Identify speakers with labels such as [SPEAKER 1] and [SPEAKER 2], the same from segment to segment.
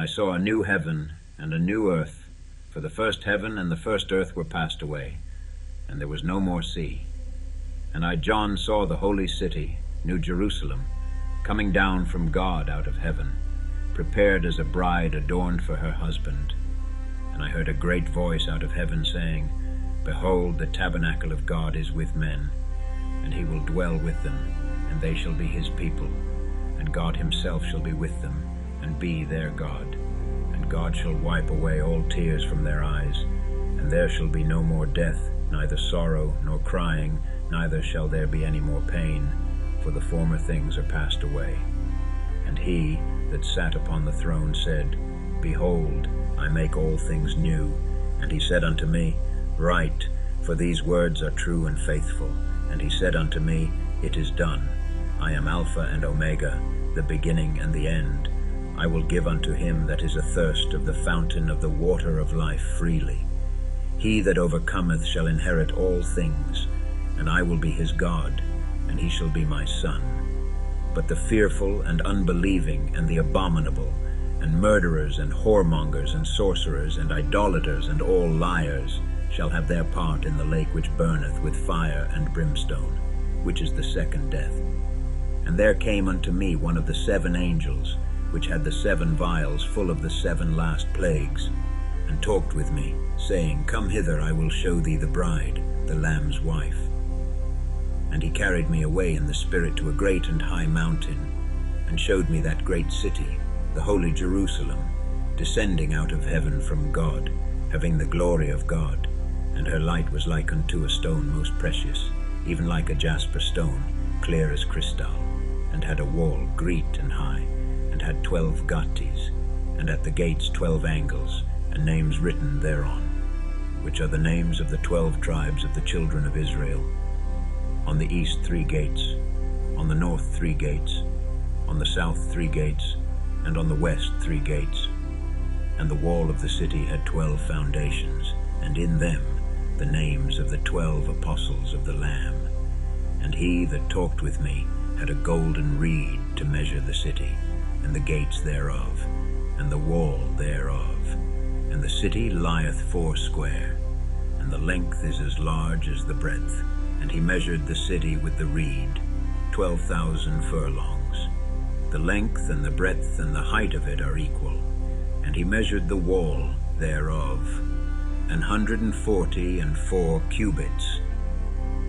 [SPEAKER 1] And I saw a new heaven and a new earth, for the first heaven and the first earth were passed away, and there was no more sea. And I, John, saw the holy city, New Jerusalem, coming down from God out of heaven, prepared as a bride adorned for her husband. And I heard a great voice out of heaven saying, Behold, the tabernacle of God is with men, and he will dwell with them, and they shall be his people, and God himself shall be with them, and be their God. And God shall wipe away all tears from their eyes, and there shall be no more death, neither sorrow nor crying, neither shall there be any more pain, for the former things are passed away. And he that sat upon the throne said, Behold, I make all things new. And he said unto me, Write, for these words are true and faithful. And he said unto me, It is done. I am Alpha and Omega, the beginning and the end. I will give unto him that is athirst of the fountain of the water of life freely. He that overcometh shall inherit all things, and I will be his God, and he shall be my son. But the fearful and unbelieving and the abominable, and murderers and whoremongers and sorcerers and idolaters and all liars shall have their part in the lake which burneth with fire and brimstone, which is the second death. And there came unto me one of the 7 angels, which had the 7 vials full of the 7 last plagues, and talked with me, saying, Come hither, I will show thee the bride, the Lamb's wife. And he carried me away in the Spirit to a great and high mountain, and showed me that great city, the holy Jerusalem, descending out of heaven from God, having the glory of God. And her light was like unto a stone most precious, even like a jasper stone, clear as crystal, and had a wall great and high, and had 12 gates, and at the gates 12 angles, and names written thereon, which are the names of the 12 tribes of the children of Israel. On the east 3 gates, on the north 3 gates, on the south 3 gates, and on the west 3 gates. And the wall of the city had 12 foundations, and in them the names of the 12 apostles of the Lamb. And he that talked with me had a golden reed to measure the city, and the gates thereof, and the wall thereof. And the city lieth foursquare, and the length is as large as the breadth. And he measured the city with the reed, 12,000 furlongs. The length and the breadth and the height of it are equal. And he measured the wall thereof, 144 cubits,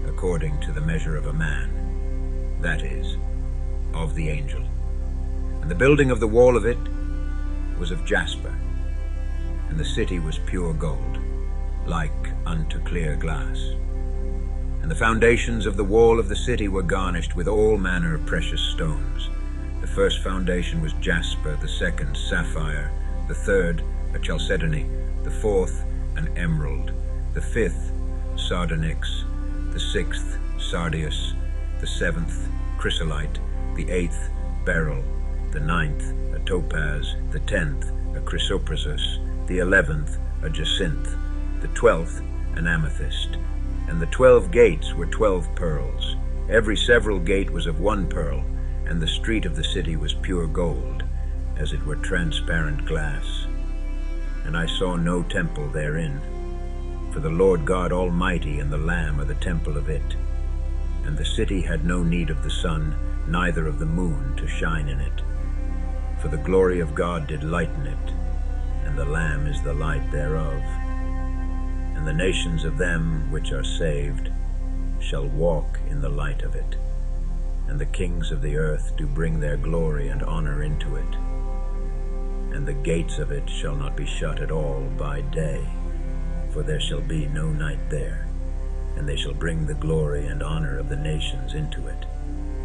[SPEAKER 1] according to the measure of a man, that is, of the angel. And the building of the wall of it was of jasper, and the city was pure gold, like unto clear glass. And the foundations of the wall of the city were garnished with all manner of precious stones. The first foundation was jasper, the second sapphire, the third a chalcedony, the fourth an emerald, the fifth sardonyx, the sixth sardius, the seventh chrysolite, the eighth beryl, the ninth a topaz, the 10th a chrysoprasus, the 11th a jacinth, the 12th an amethyst. And the 12 gates were 12 pearls. Every several gate was of 1 pearl, and the street of the city was pure gold, as it were transparent glass. And I saw no temple therein, for the Lord God Almighty and the Lamb are the temple of it. And the city had no need of the sun, neither of the moon to shine in it. For the glory of God did lighten it, and the Lamb is the light thereof. And the nations of them which are saved shall walk in the light of it. And the kings of the earth do bring their glory and honor into it. And the gates of it shall not be shut at all by day, for there shall be no night there. And they shall bring the glory and honor of the nations into it.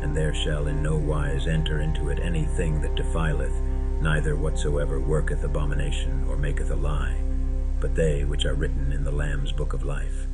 [SPEAKER 1] And there shall in no wise enter into it anything that defileth, neither whatsoever worketh abomination or maketh a lie, but they which are written in the Lamb's book of life.